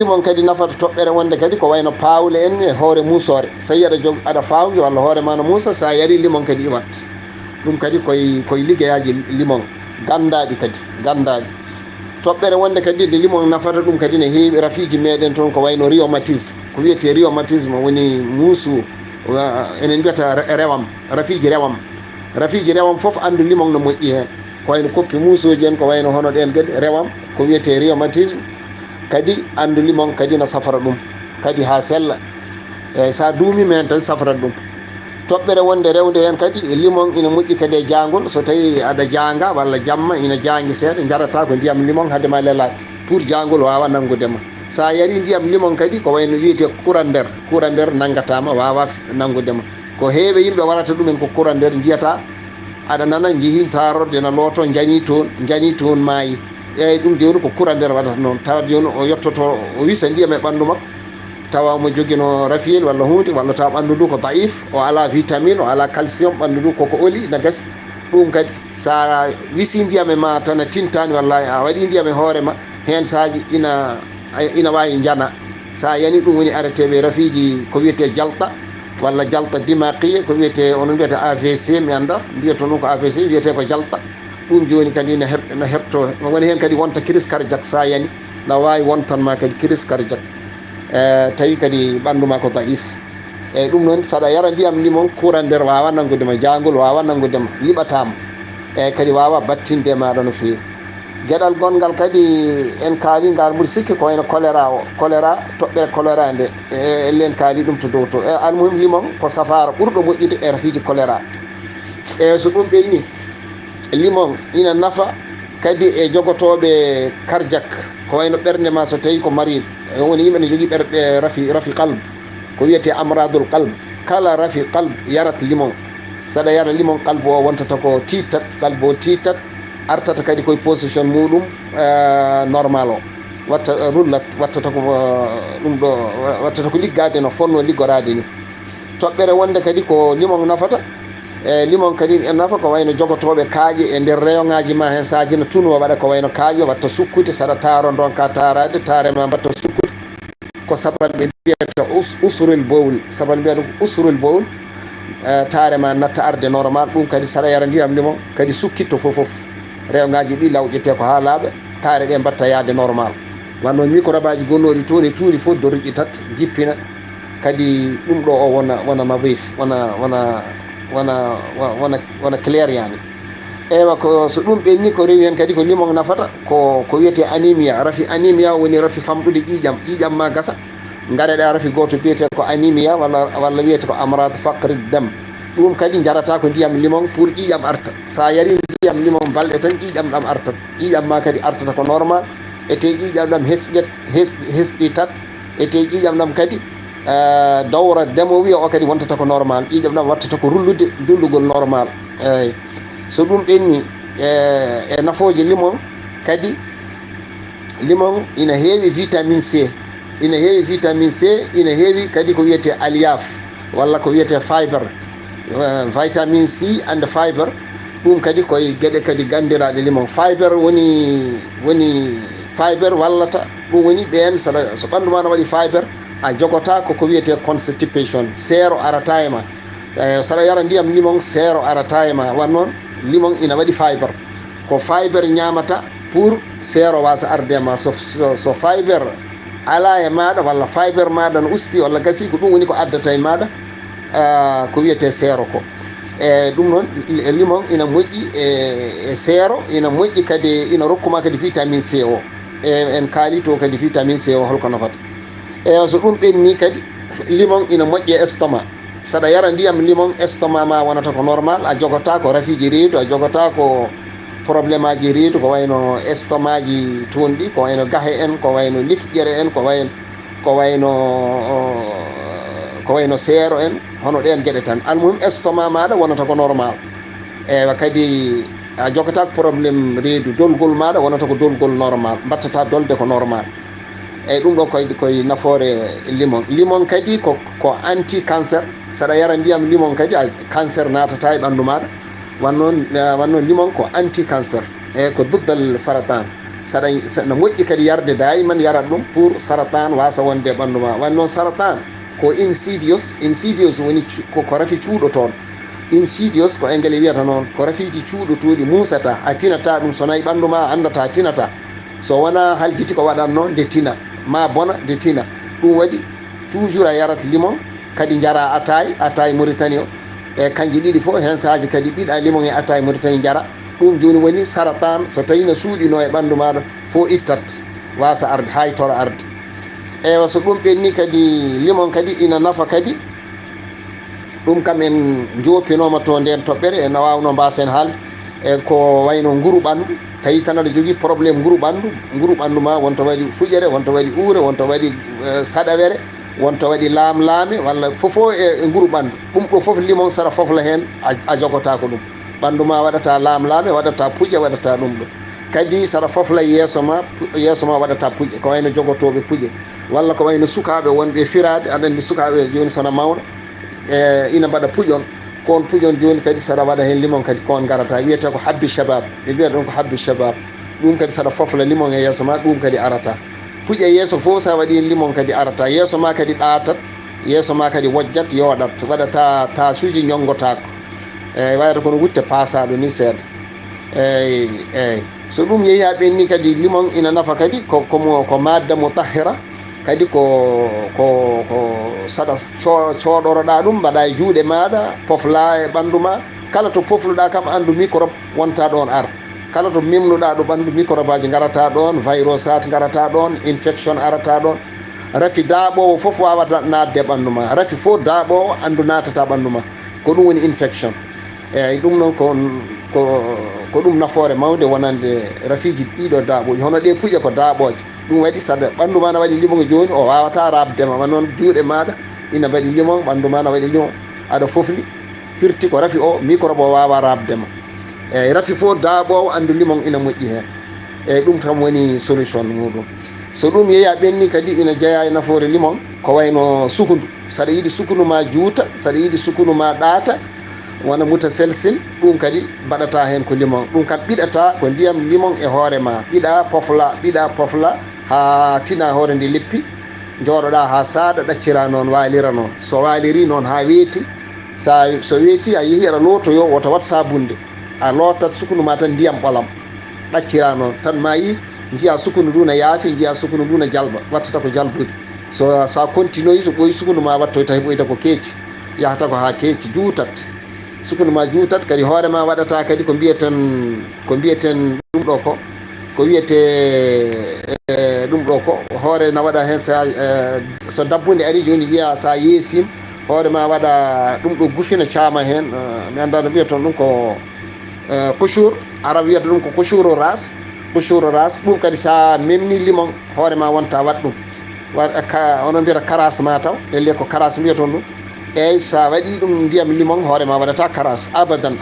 limon kadi nafata toɓɓere wonde kadi ko wayno pawle en e hoore musore so yi aɗa fawji walla hoore ma no muusa sa yari limon kadi iwat ɗum kadi koye liggeyaji limon gandaɗi kadi gandaɗi toɓɓere wonde kadi nde limon nafata ɗum kadi ne heewi rafiji meɗen toon ko wayno rhumatisme ko wiyete rhumatisme woni muusu enen mbiyata rewam rafiji rewam foof andu limon no moƴƴi hen ko wayno koppi muusuji en ko wayno hono ɗen kadi rewam ko wiyete rhumatisme kadi andu limon kadi no safara ɗum kadi ha sella eyyi sa duumima hen tan safarat ɗum toɓɓere wonde rewde hen kadi limon ina moƴƴi kadi e jangol so tawi aɗa janga walla jamma ina jangui seeɗa jarata ko ndiyam limon haadema lelade pour jangol wawa nanggudema sa yari ndiyam limon kadi ko wayno wiyete courant nder naggatama wawa nanggudema ko heewe yimɓe warata ɗumen ko courant nder jiyata aɗa nana jeehi tarorde no looto jani toon maayi eyyi ɗum joni ko courant nder waɗata noon tawa joni o yettoto o wisa ndiyam e ɓandu makko tawa mo joguino rafiyel walla hunde walla tawa ɓandu ndu ko daif o ala vitamine o ala calcium ɓandu ndu koko oli na gasi ɗum kadi sa wisi ndiyam e ma tan a tintani wallahi a waɗi ndiyam e hoorema hen saji ina wawi jana sa yani ɗum woni areteɓe rafiji ko wiyete jalta walla jalta dimaqiye ko wiyete onon wiyete AVC mi anda mbiyato ɗum ko AVC wiyete ko jalta ɗum joni kadi no heɓto woni hen kadi wonta crise cardiaque sa yani na wawi wontanma kadi crise cardiaque tawi kadi ɓanduma ko daif eyyi ɗum noon saɗa yara ndiyam limon courant nder wawa nanggudema jangol wawa nanggudema liɓatama eyyi kadi wawa battinde e maɗa no fewi gueɗal gongal kadi en kaali ngal mbiɗa sikki ko wayno choléra toɓɓere choléra nde ellen kaali ɗum to dow to almuhim limon ko safara ɓurɗo moƴƴude e rafiji choléra eyyi so ɗum ɓenni limon ina nafa kadi e jogotoɓe cardiaque ko wayno ɓernde ma so tawi ko mari woni yimɓe ne jogui ɓerɗe rafi qalbe ko wiyete amradul qalbe kala rafi qalbe yarat limon saɗa yara limon qalbe o wontata ko tittat qalbe o tittat artata kadi koye position muɗum normal o watta rullat wattata ko ɗum ɗo wattata ko liggade no fonno liggorade ni toɓɓere wonde kadi ko limon nafata limon kadi en nafa ko wayno jogotoɓe kaaƴe e nder rayon ma hen saji no tuno waɗa ko wayno kaaƴe watta sukkude saɗa taaro donka tarade tarema mbatta sukkude ko sabalɓe mbiyata usrul bowl sabal mbiyata usrul bowl tarema natta arde normal ɗum kadi saɗa yara ndiyam limon kadi sukkitto fof rayon ɗi lawƴete ko ha laaɓa taare ɗe mbatta yaade normal wanno microbe aji gonnoɗi toon e tuuri fof dorƴitat jippina kadi ɗum ɗo o wona nadif wona clair yani eywa ko so ɗum ɓenni ko rewi hen kadi ko limon nafata ko wiyete anémia rafi anémia woni rafi famɗude ƴiƴam ma gasa gareɗa rafi goto biyete ko anémia walla wiyete ko amrad faqri dam ɗum kadi jarata ko ndiyam limon pour ƴiƴam arta sa yari ndiyam limon balɗe tan ƴiƴam ɗam artat ƴiƴam ma kadi artata ko normal ete ƴiƴam ɗam hesɗitat ete ƴiƴam ɗam kadi dawra demo wiya o kadi wontata ko normal ƴiƴam ɗam wattata ko rullude dullugol normal eyyi so ɗum ɓenni e nafoje limon kadi limon ina heewi vitamine C ina heewi kadi ko wiyete aliyaf walla ko wiyete fibre vitamine C and fibre ɗum kadi koye gueɗe kadi gandiraɗe limon fibre woni fibre wallata ɗum woni ɓen so ɓandu ma no waɗi fibre a jogota ko wiyete constipation seero arata e ma saɗa yara ndiyam limon seero arata e ma wan noon limon ina waɗi fibre ko fibre ñamata pour seero wasa arde ma so fibre ala e maɗa walla fibre maɗa no usti walla gasi ko ɗum woni ko addata e maɗa ko wiyete seero ko e ɗum noon limon ina moƴƴi e seero ina moƴƴi kadi ina rokkuma kadi vitamine C o en kaali to kadi vitamine C o holko nafata e so ɗum ɓenni kadi limon ina moƴƴi e estomac saɗa yara ndiyam limon estomac ma wonata ko normal a jogota ko rafiji reedu a jogota ko probléme aji reedu ko wayno estomac ji toon ɗi ko wayno gahe en ko wayno likƴere en ko wayno seero en hono ɗen gueɗe tan almuhim estomac maɗa wonata ko normal eywa kadi a jogata probléme reedu dolgol maɗa wonata ko dolgol normal mbattata dolde ko normal eyyi ɗum ɗo koye nafoore limon kadi ko anti cancer saɗa yara ndiyam limon kadi a cancer natata e ɓandu maɗa wannoon limon ko anti cancer eyyi ko duddal saratan saɗa moƴƴi kadi yarde dayman yarat ɗum pour saratan wasa wonde e ɓandu ma. Wanni noon saratan ko insidious woni ko rafi cuuɗo toon. Insidious ko engrais wiyata noon ko rafiji cuuɗotuɗi musata a tinata ɗum so nayi ɓandu ma andata tinata so wona haljiti ko waɗatno nde tina ma bona nde tina. ɗum waɗi toujours a yarat limon kadi jara atay Mauritanie o e kanji ɗiɗi fof hen sahaji kadi ɓiɗa limon e atay Mauritanie jara. ɗum joni woni saratan so tawi no suuɗino e ɓandu maɗa fo ittat wasa arde hay tora arde. Ewa so ɗum ɓenni kadi limon kadi ina nafa kadi ɗum kam en jopinoma to nden toɓɓere ena wawno mbasen haalde e ko wayno nguru ɓandu tawi tan aɗa jogui probléme nguru ɓandu ma wonto waɗi fuƴere wonto waɗi uure wonto waɗi saɗawere wonto waɗi laamlaame walla fofo e nguru ɓandu ɗum ɗo foof limon sara fofla hen a jogota ko ɗum ɓandu ma waɗata laamlaame waɗata puƴe waɗata ɗum ɗo kadi sara fofla yeeso ma waɗata puƴe ko wayno jogotoɓe puƴe walla ko wayno sukaɓe wonɓe firade aɗa andi sukaɓe joni sona mawna ina mbaɗa puƴon kon puƴon joni kadi saɗa waɗa hen limon kadi kon garata wiyete ko habbi shabab ɓe mbiyata ɗum ko habbi shabab ɗum kadi saɗa fofla limon e yeeso ma ɗum kadi arata puƴe yeeso fof sa waɗi limon kadi arata yeeso ma kadi ɗatat yeeso ma kadi wojjat yoɗat waɗata tasuji ñonggotako eyyi wayata kono wutte pasaɗo ni seeɗa eyyi so ɗum yeehi ha ɓenni kadi limon ina nafa kadi ko madda mutahhira kadi ko saɗa coɗoroɗa ɗum mbaɗa e juuɗe maɗa pofla e ɓandu ma kala to pofluɗa kam andu microbe wonta ɗon ara kala to memnuɗa ɗo ɓandu microbe aji garata ɗon virus at garata ɗon infection arata ɗon rafi daaɓowo foof wawata nadde ɓandu ma rafi fof daaɓowo andu natata ɓandu ma ko ɗum woni infection eyyi ɗum noon ko ɗum nafoore mawde wonande rafiji ɗiɗo daaɓoji hono ɗe puƴe ko daaɓoje ɗum waɗi saɗa ɓandu ma na waɗi limon joni o wawata rabdema ma noon juuɗe maɗa ina waɗi limon ɓandu ma na waɗi limon aɗa fofli firti ko rafi o microbe o wawa rabdema eyyi rafi fof daaɓowo andu limon ina moƴƴi hen eyyi ɗum kam woni solution muɗum. So ɗum yeeya ɓenni kadi ina jeeya e nafoore limon ko wayno sukundu saɗa yiiɗi sukunu ma juuta saɗa yiiɗi sukunu ma ɗaata wona muta selsil ɗum kadi mbaɗata hen ko limon ɗum kam ɓiɗata ko ndiyam limon e hoore ma ɓiɗa pofla ha tina hoore nde leppi jooɗoɗa ha saaɗa ɗaccira noon walira noon so waliri noon ha weeti so weeti a yeehi aɗa lootoyo woto wat sabunde a lootat sukunu ma tan ndiyam ɓolam ɗaccira noon tan ma yi jiya sukunu ndu na yaafi jiya sukunu ndu na jalba wattata ko jalbude so sa continue so ɓoyi sukunu ma wattoy tawi ɓoyta ko keeci yahata ko ha keeci juutat sukunu ma juutat kadi hoore ma waɗata kadi ko mbiyeten ɗum ɗo ko wiyete ɗum ɗo ko hoore na waɗa hen so dabbude ari joni jiya sa yeesim hoore ma waɗa ɗum ɗo gufina caama hen mi anda no wiyaton ɗum ko couchour arab wiyata ɗum ko couchour ras ɗum kadi sa memni limon hoore ma wonta wat ɗum onon mbiyata karas ma taw elle ko karas mbiyaton ɗum eyyi sa waɗi ɗum ndiyam limon hoore ma waɗata karas abadan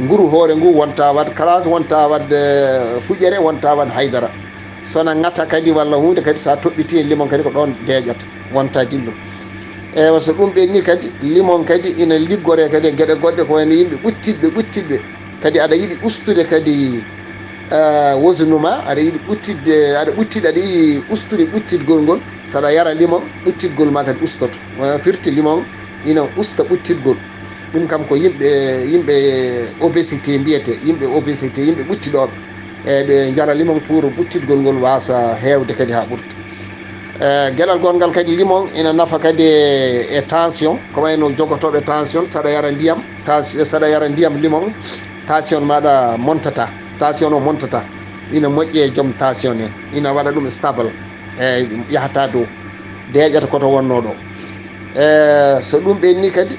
nguru hoore ngu wonta wat karas wonta wadde fuƴere wonta wat haydara sona ngata kadi walla hunde kadi sa toɓɓiti limon kadi ko ɗon deeƴata wonta dillo eyyi so ɗum ɓenni kadi limon kadi ina liggore kadi gueɗe goɗɗe ko wayno yimɓe ɓuttiɓe kadi aɗa yiiɗi ustude kadi wosnuma aɗa yiiɗi aɗa yiiɗi ustude ɓuttitgol ngol saɗa yara limon ɓuttitgol ma kadi ustoto firti limon ina usta ɓuttitgol ɗum kam ko yimɓe obésité mbiyete yimɓe ɓuttiɗoɓe eyyi ɓe jara limon pour ɓuttitgol ngol wasa hewde kadi ha ɓurta gueɗal gongal kadi limon ina nafa kadi e tension ko wayno jogotoɓe tension saɗa yara ndiyam limon tension maɗa montata tension o montata ina moƴƴi e joom tension en ina waɗa ɗum stable eyyi yahata dow deeƴata koto wonno ɗo so ɗum ɓenni kadi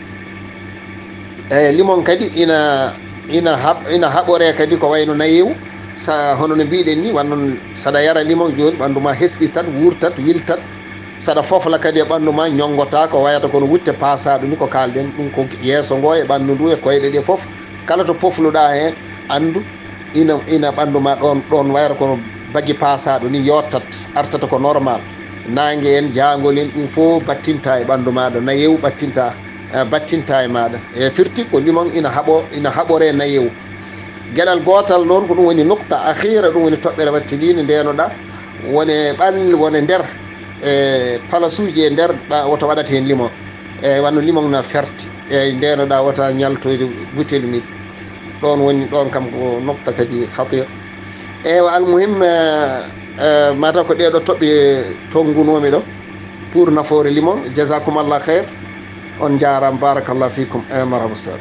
eyyi limon kadi ina haɓore kadi ko wayno nayewu sa hono no mbiɗen ni wannon saɗa yara limon joni ɓandu ma hesɗitat wurtat wiltat saɗa fofla kadi e ɓandu ma ñonggota ko wayata kono wutte pasaɗo ni ko kalɗen ɗum ko yeeso ngo e ɓandu ndu e koyɗe ɗe foof kala to pofluɗa hen andu ina ɓandu ma ɗon wayata kono bagui pasaɗo ni yottat artata ko normal nangue en jangol en ɗum fof battinta e ɓandu maɗa nayewu battinta e maɗa e firti ko limon ina haɓore nayewu gueɗal gotal noon ko ɗum woni nukta akhira ɗum woni toɓɓere wattidinde ndenoɗa wone ɓalli wone nder e palasuji e nder woto waɗata hen limon eyyi wanno limon na ferti eyyi ndenoɗa wota ñaltoyde butel ni ɗon woni ɗon kam ko nokta kadi khatir eyyi almuhim mataw ko ɗeɗo toɓɓe tongunomi ɗo pour nafoore limon jasakumallah khair on jarama barakallahu fikum marhaba sar